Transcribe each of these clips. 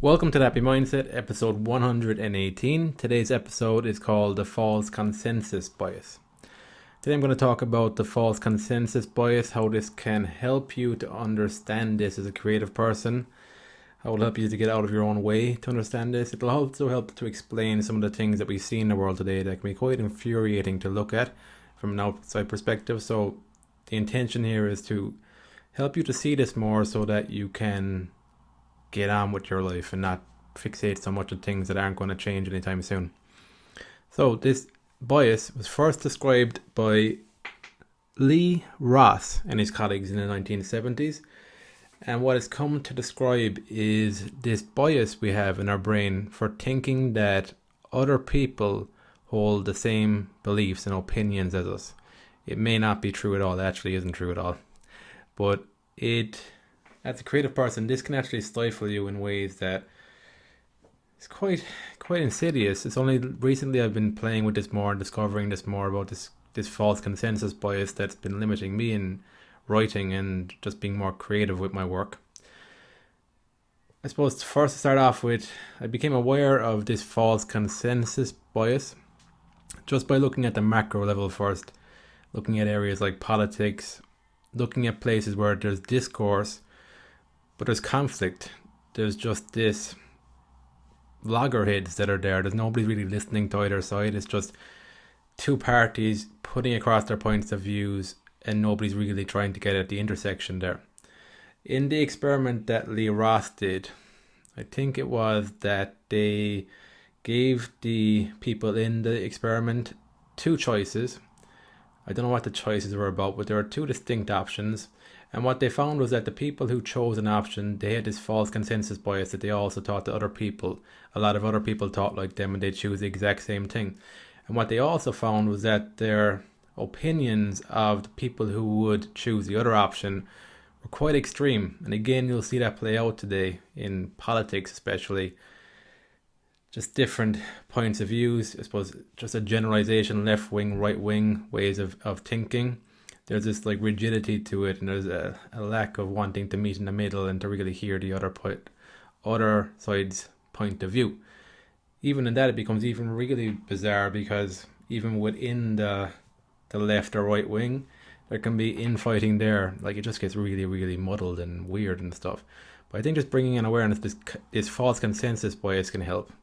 Welcome to the Happy Mindset, episode 118. Today's episode is called The False Consensus Bias. Today I'm going to talk about the false consensus bias, how this can help you to understand this as a creative person, how it will help you to get out of your own way to understand this. It will also help to explain some of the things that we see in the world today that can be quite infuriating to look at from an outside perspective. So the intention here is to help you to see this more so that you can get on with your life and not fixate so much on things that aren't going to change anytime soon. So this bias was first described by Lee Ross and his colleagues in the 1970s. And what it's come to describe is this bias we have in our brain for thinking that other people hold the same beliefs and opinions as us. It may not be true at all. It actually isn't true at all. But as a creative person, this can actually stifle you in ways that it's quite insidious. It's only recently I've been playing with this more and discovering this more about this false consensus bias that's been limiting me in writing and just being more creative with my work. I suppose first to start off with, I became aware of this false consensus bias just by looking at the macro level first, looking at areas like politics, looking at places where there's discourse, but there's conflict. There's just this loggerheads that are there. There's nobody really listening to either side. It's just two parties putting across their points of views and nobody's really trying to get at the intersection there. In the experiment that Lee Ross did, I think it was that they gave the people in the experiment two choices. I don't know what the choices were about, but there were two distinct options. And what they found was that the people who chose an option, they had this false consensus bias that they also thought that a lot of other people thought like them and they'd choose the exact same thing. And what they also found was that their opinions of the people who would choose the other option were quite extreme. And again, you'll see that play out today in politics especially. Just different points of views, I suppose, just a generalization, left wing, right wing ways of thinking. There's this like rigidity to it, and there's a lack of wanting to meet in the middle and to really hear the other side's point of view. Even in that, it becomes even really bizarre because even within the left or right wing, there can be infighting there. Like it just gets really, really muddled and weird and stuff. But I think just bringing in awareness, this false consensus bias can help.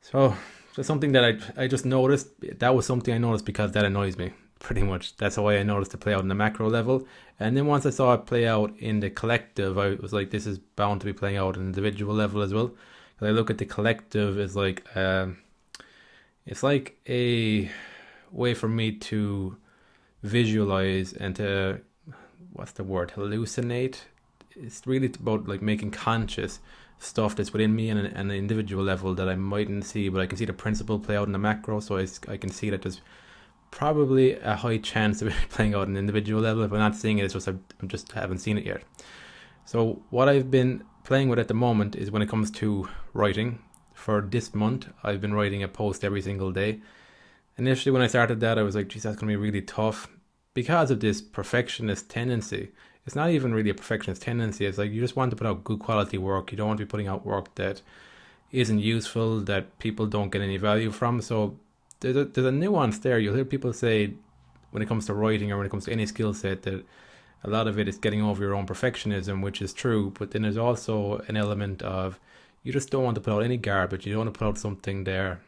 So just something that I just noticed. That was something I noticed because that annoys me. Pretty much that's the way I noticed it play out on the macro level. And then once I saw it play out in the collective, I was like, this is bound to be playing out on an individual level as well. Because I look at the collective as like it's like a way for me to visualize and to hallucinate. It's really about like making conscious stuff that's within me and an individual level that I mightn't see, but I can see the principle play out in the macro. So I can see that there's probably a high chance of it playing out on an individual level. If I'm not seeing it, it's just I just haven't seen it yet. So what I've been playing with at the moment is when it comes to writing. For this month, I've been writing a post every single day. Initially, when I started that, I was like, geez, that's going to be really tough because of this perfectionist tendency. It's not even really a perfectionist tendency. It's like you just want to put out good quality work. You don't want to be putting out work that isn't useful, that people don't get any value from. So there's a nuance there. You'll hear people say when it comes to writing or when it comes to any skill set that a lot of it is getting over your own perfectionism, which is true. But then there's also an element of you just don't want to put out any garbage. You don't want to put out something there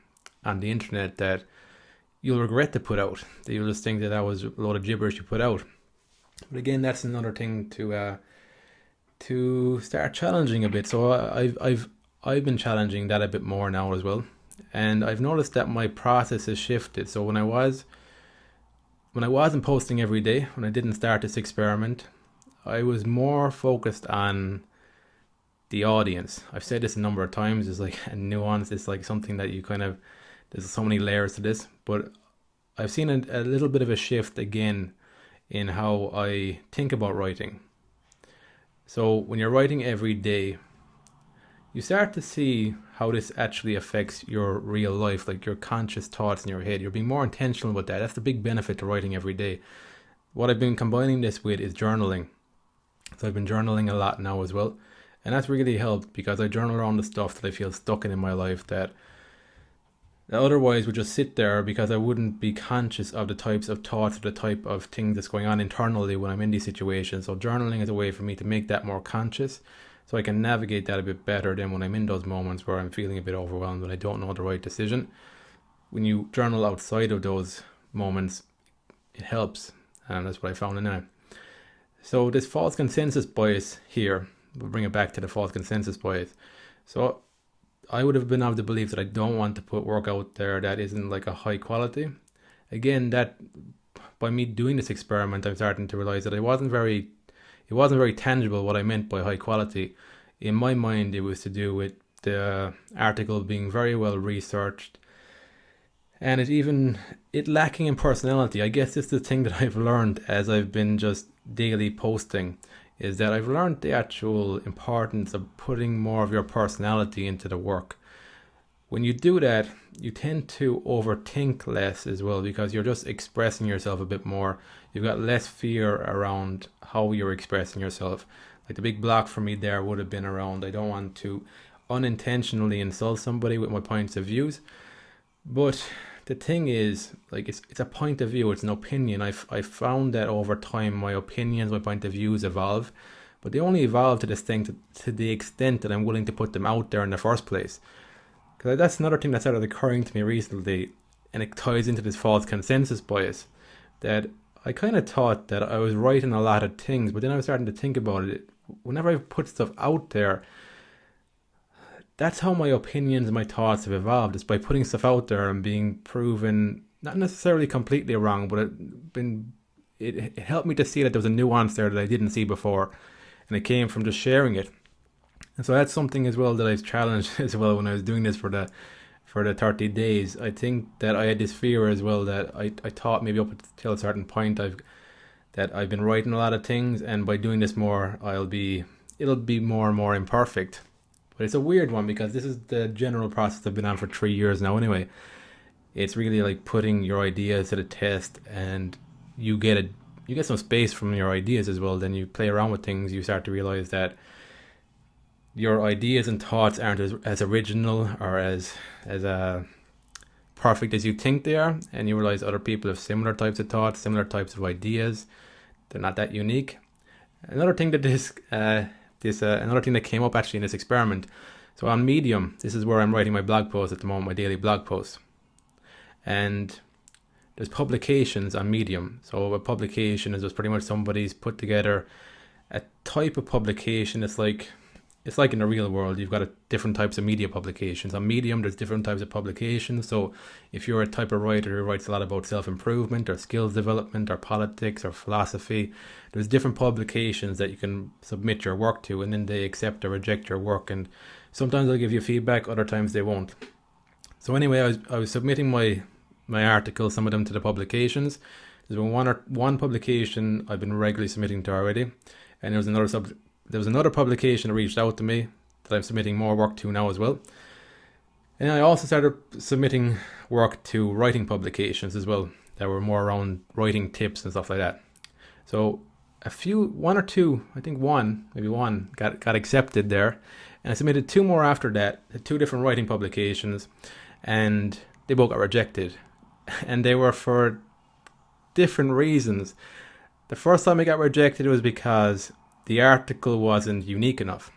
on the internet that you'll regret to put out. That you'll just think that was a load of gibberish you put out. But again, that's another thing to start challenging a bit. So I've been challenging that a bit more now as well. And I've noticed that my process has shifted. So when I wasn't posting every day, when I didn't start this experiment, I was more focused on the audience. I've said this a number of times. It's like a nuance. It's like something that there's so many layers to this. But I've seen a little bit of a shift again in how I think about writing. So when you're writing every day, you start to see how this actually affects your real life, like your conscious thoughts in your head. You're being more intentional with that. That's the big benefit to writing every day. What I've been combining this with is journaling. So I've been journaling a lot now as well. And that's really helped because I journal around the stuff that I feel stuck in my life that otherwise would just sit there, because I wouldn't be conscious of the types of thoughts or the type of things that's going on internally when I'm in these situations. So journaling is a way for me to make that more conscious, so I can navigate that a bit better than when I'm in those moments where I'm feeling a bit overwhelmed and I don't know the right decision. When you journal outside of those moments, it helps, and that's what I found in there. So this false consensus bias here, we'll bring it back to the false consensus bias. So I would have been of the belief that I don't want to put work out there that isn't like a high quality. Again, that by me doing this experiment, I'm starting to realize that it wasn't very tangible what I meant by high quality. In my mind, it was to do with the article being very well researched, and it lacking in personality. I guess it's the thing that I've learned as I've been just daily posting, is that I've learned the actual importance of putting more of your personality into the work. When you do that, you tend to overthink less as well, because you're just expressing yourself a bit more. You've got less fear around how you're expressing yourself. Like the big block for me there would have been around, I don't want to unintentionally insult somebody with my points of views. But the thing is, like, it's a point of view, it's an opinion. I've found that over time my opinions, my point of views evolve, but they only evolve to the extent that I'm willing to put them out there in the first place. Because that's another thing that started occurring to me recently, and it ties into this false consensus bias, that I kind of thought that I was right in a lot of things, but then I was starting to think about it. Whenever I put stuff out there, that's how my opinions and my thoughts have evolved. It's by putting stuff out there and being proven not necessarily completely wrong, but it helped me to see that there was a nuance there that I didn't see before, and it came from just sharing it. And so that's something as well that I've challenged as well when I was doing this for the 30 days. I think that I had this fear as well that I thought maybe up until a certain point that I've been writing a lot of things, and by doing this more, it'll be more and more imperfect. But it's a weird one, because this is the general process I've been on for 3 years now anyway. It's really like putting your ideas to the test, and you get some space from your ideas as well. Then you play around with things, you start to realize that your ideas and thoughts aren't as original or as perfect as you think they are, and you realize other people have similar types of thoughts, similar types of ideas. They're not that unique. Another thing that another thing that came up actually in this experiment. So on Medium, this is where I'm writing my blog post at the moment, my daily blog post. And there's publications on Medium. So a publication is just pretty much somebody's put together a type of publication. It's like in the real world, you've got different types of media publications. On Medium, there's different types of publications. So if you're a type of writer who writes a lot about self-improvement or skills development or politics or philosophy, there's different publications that you can submit your work to, and then they accept or reject your work. And sometimes they'll give you feedback, other times they won't. So anyway, I was submitting my articles, some of them to the publications. There's been one publication I've been regularly submitting to already, and there was another publication that reached out to me that I'm submitting more work to now as well. And I also started submitting work to writing publications as well that were more around writing tips and stuff like that. So one or two got accepted there. And I submitted two more after that, to two different writing publications, and they both got rejected. And they were for different reasons. The first time I got rejected was because the article wasn't unique enough.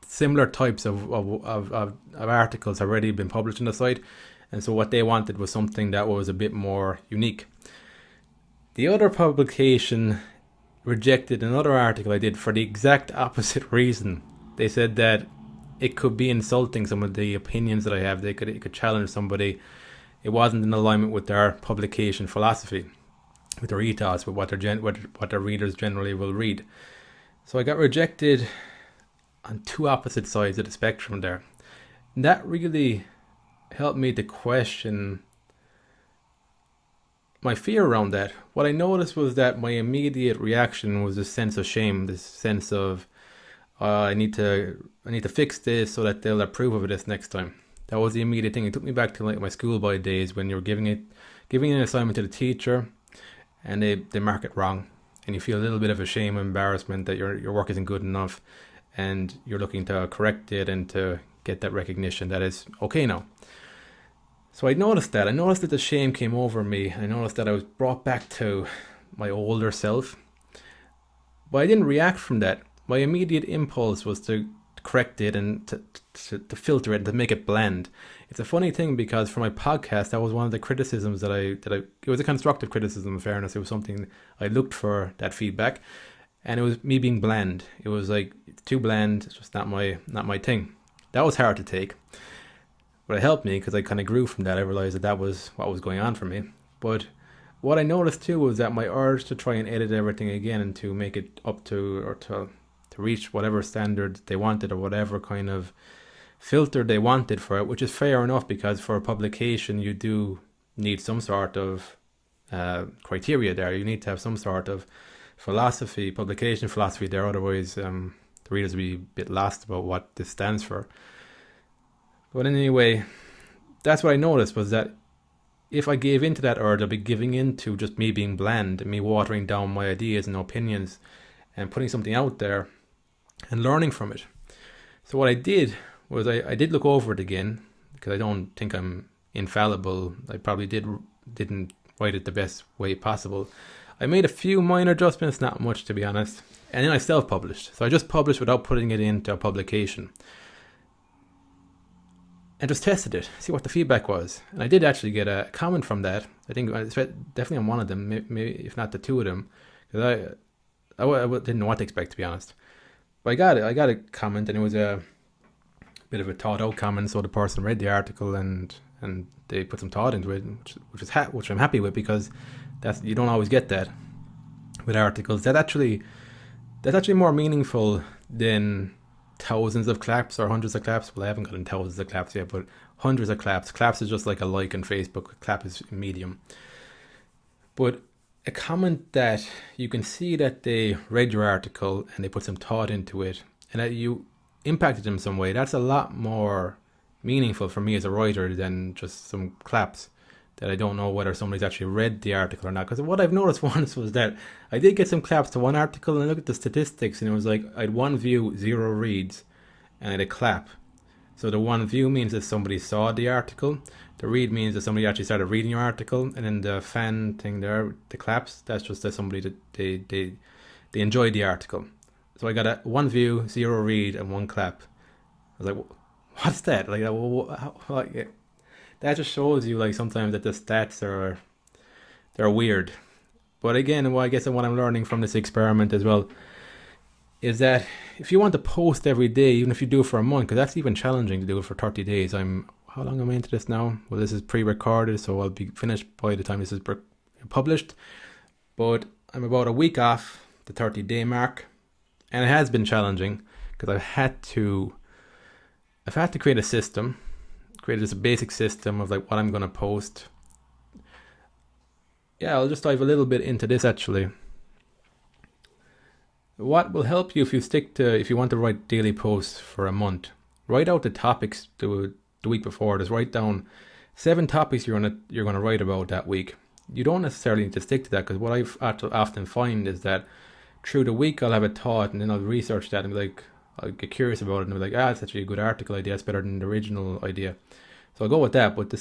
Similar types of articles have already been published on the site, and so what they wanted was something that was a bit more unique. The other publication rejected another article I did for the exact opposite reason. They said that it could be insulting some of the opinions that I have. It could challenge somebody. It wasn't in alignment with their publication philosophy, with their ethos, with what their readers generally will read. So I got rejected on two opposite sides of the spectrum there. And that really helped me to question my fear around that. What I noticed was that my immediate reaction was this sense of shame, this sense of I need to fix this so that they'll approve of this next time. That was the immediate thing. It took me back to like my schoolboy days when you're giving an assignment to the teacher, and they mark it wrong, and you feel a little bit of a shame and embarrassment that your work isn't good enough, and you're looking to correct it and to get that recognition that is okay now. So I noticed that the shame came over me. I noticed that I was brought back to my older self, but I didn't react from that. My immediate impulse was to correct it and to filter it and to make it blend. It's a funny thing because for my podcast, that was one of the criticisms that it was a constructive criticism, in fairness. It was something I looked for, that feedback, and it was me being bland. It was like, it's too bland. It's just not my thing. That was hard to take, but it helped me because I kind of grew from that. I realized that was what was going on for me. But what I noticed too was that my urge to try and edit everything again and to make it up to, or to reach whatever standard they wanted or whatever kind of filter they wanted for it, which is fair enough because for a publication you do need some sort of criteria there. You need to have some sort of publication philosophy there, otherwise the readers will be a bit lost about what this stands for. But anyway, that's what I noticed, was that if I gave into that urge, I'd be giving into just me being bland and me watering down my ideas and opinions and putting something out there and learning from it. So what I did was I did look over it again, because I don't think I'm infallible. I probably didn't write it the best way possible. I made a few minor adjustments, not much to be honest, and then I self-published. So I just published without putting it into a publication and just tested it, see what the feedback was. And I did actually get a comment from that. I think definitely on one of them, maybe if not the two of them, because I didn't know what to expect, to be honest. But I got a comment, and it was a bit of a thought out comment. So the person read the article and they put some thought into it, which I'm happy with, because you don't always get that with articles. That's actually more meaningful than thousands of claps or hundreds of claps. Well, I haven't gotten thousands of claps yet, but hundreds of claps. Claps is just like a like on Facebook. Clap is medium. But a comment that you can see that they read your article and they put some thought into it and that you impacted them some way, that's a lot more meaningful for me as a writer than just some claps that I don't know whether somebody's actually read the article or not. Because what I've noticed once was that I did get some claps to one article, and I looked at the statistics and it was like I had 1 view, 0 reads, and I had a clap. So the 1 view means that somebody saw the article. The read means that somebody actually started reading your article, and then the fan thing there, the claps, that's just that somebody that they enjoyed the article. So I got a 1 view, 0 read, and 1 clap. I was like, what's that? Like, that just shows you, like, sometimes that the stats they're weird. But again, I guess what I'm learning from this experiment as well is that if you want to post every day, even if you do it for a month, because that's even challenging to do it for 30 days. How long am I into this now? Well, this is pre-recorded, so I'll be finished by the time this is published. But I'm about a week off the 30-day mark, and it has been challenging because I've had to create a system, create this basic system of like what I'm going to post. Yeah, I'll just dive a little bit into this actually. What will help you if you want to write daily posts for a month? Write out the topics the week before. Just write down 7 topics you're gonna write about that week. You don't necessarily need to stick to that, because what I often find is that through the week I'll have a thought and then I'll research that and be like, I'll get curious about it and be like, it's actually a good article idea. It's better than the original idea. So I'll go with that. But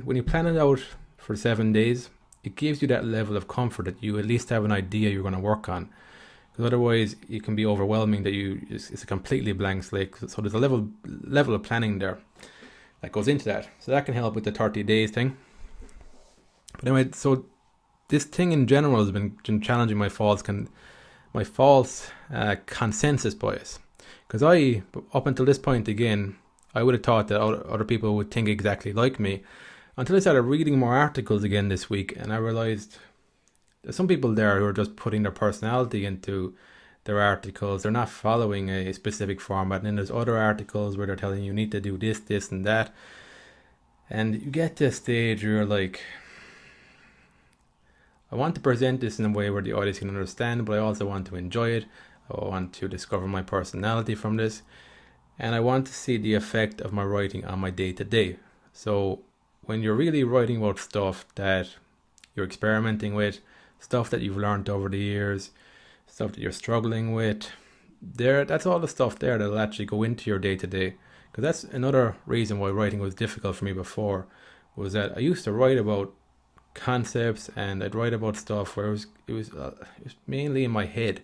when you plan it out for 7 days, it gives you that level of comfort that you at least have an idea you're going to work on. Because otherwise it can be overwhelming that it's a completely blank slate. So there's a level of planning there that goes into that. So that can help with the 30 days thing. But anyway, so this thing in general has been challenging my false consensus bias. Because up until this point again, I would have thought that other people would think exactly like me, until I started reading more articles again this week, and I realized there's some people there who are just putting their personality into their articles. They're not following a specific format. And then there's other articles where they're telling you need to do this, and that. And you get to a stage where you're like, I want to present this in a way where the audience can understand, but I also want to enjoy it. I want to discover my personality from this. And I want to see the effect of my writing on my day-to-day. So when you're really writing about stuff that you're experimenting with, stuff that you've learned over the years, stuff that you're struggling with, that's all the stuff there that'll actually go into your day to day. Because that's another reason why writing was difficult for me before, was that I used to write about concepts and I'd write about stuff where it was mainly in my head.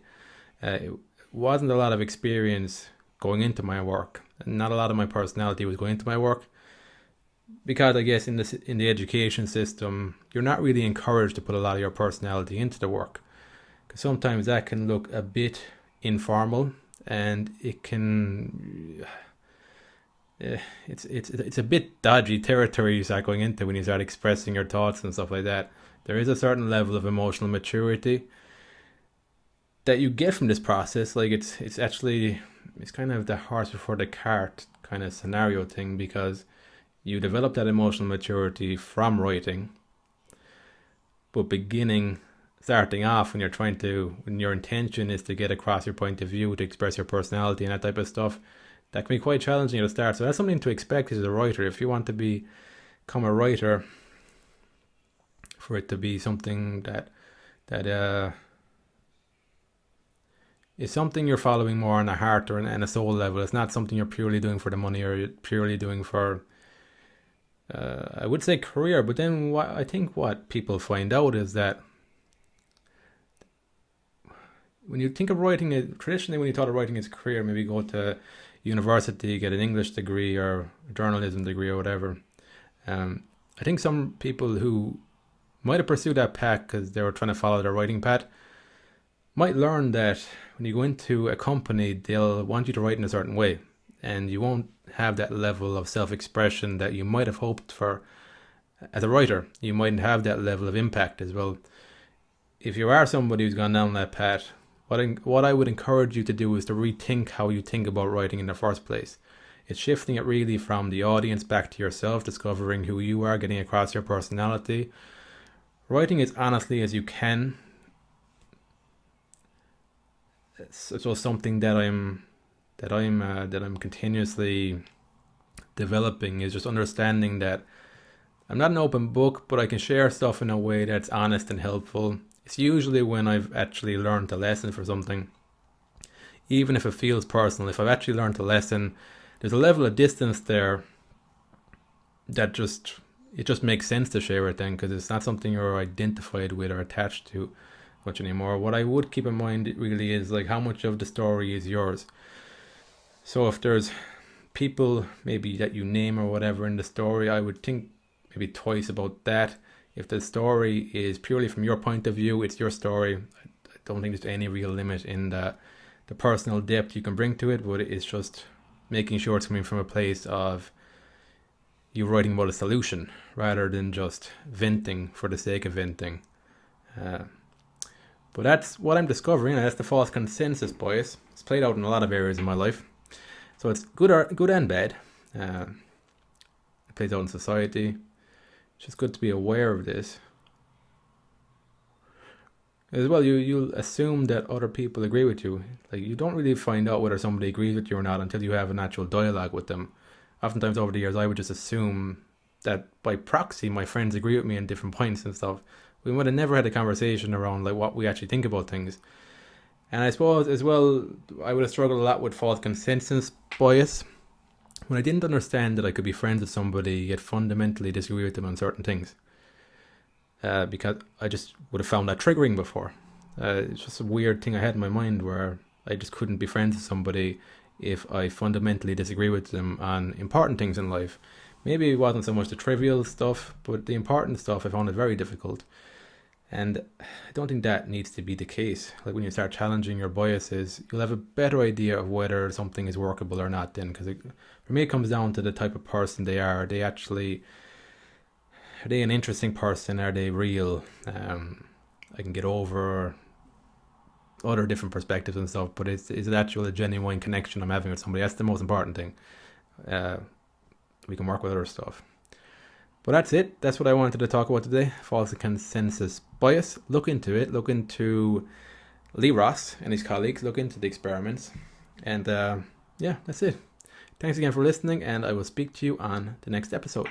It wasn't a lot of experience going into my work, and not a lot of my personality was going into my work, because I guess in the education system you're not really encouraged to put a lot of your personality into the work, because sometimes that can look a bit informal, and it can it's a bit dodgy territory you start going into when you start expressing your thoughts and stuff like that. There is a certain level of emotional maturity that you get from this process. Like it's kind of the horse before the cart kind of scenario thing, because you develop that emotional maturity from writing, but starting off when your intention is to get across your point of view, to express your personality and that type of stuff, that can be quite challenging at the start. So that's something to expect as a writer. If you want to become a writer, for it to be something that is something you're following more on a heart or and a soul level. It's not something you're purely doing for the money, or you're purely doing for I would say career. But then what people find out is that when you think of writing, traditionally when you thought of writing as a career, maybe go to university, get an English degree or a journalism degree or whatever. I think some people who might have pursued that path because they were trying to follow their writing path might learn that when you go into a company, they'll want you to write in a certain way, and you won't have that level of self-expression that you might have hoped for as a writer. You mightn't have that level of impact as well. If you are somebody who's gone down that path, what I would encourage you to do is to rethink how you think about writing in the first place. It's shifting it really from the audience back to yourself, discovering who you are, getting across your personality. Writing as honestly as you can. So something that I'm continuously developing is just understanding that I'm not an open book, but I can share stuff in a way that's honest and helpful. It's usually when I've actually learned a lesson for something, even if it feels personal. If I've actually learned a lesson, there's a level of distance there that it just makes sense to share it then, because it's not something you're identified with or attached to much anymore. What I would keep in mind really is like how much of the story is yours. So if there's people maybe that you name or whatever in the story, I would think maybe twice about that. If the story is purely from your point of view, it's your story. I don't think there's any real limit in the personal depth you can bring to it, but it's just making sure it's coming from a place of you writing about a solution rather than just venting for the sake of venting. But that's what I'm discovering, and that's the false consensus bias. It's played out in a lot of areas in my life. So it's good and bad. It plays out in society. It's just good to be aware of this. As well, you'll assume that other people agree with you. Like, you don't really find out whether somebody agrees with you or not until you have an actual dialogue with them. Oftentimes over the years, I would just assume that by proxy, my friends agree with me on different points and stuff. We would have never had a conversation around like what we actually think about things. And I suppose as well, I would have struggled a lot with false consensus bias when I didn't understand that I could be friends with somebody yet fundamentally disagree with them on certain things. Because I just would have found that triggering before. It's just a weird thing I had in my mind where I just couldn't be friends with somebody if I fundamentally disagree with them on important things in life. Maybe it wasn't so much the trivial stuff, but the important stuff I found it very difficult. And I don't think that needs to be the case. Like when you start challenging your biases, you'll have a better idea of whether something is workable or not then. Because for me, it comes down to the type of person they are. Are they an interesting person? Are they real? I can get over other different perspectives and stuff, but is it actually a genuine connection I'm having with somebody? That's the most important thing. We can work with other stuff. But that's it. That's what I wanted to talk about today. False consensus bias. Look into it. Look into Lee Ross and his colleagues. Look into the experiments. And yeah, that's it. Thanks again for listening, and I will speak to you on the next episode.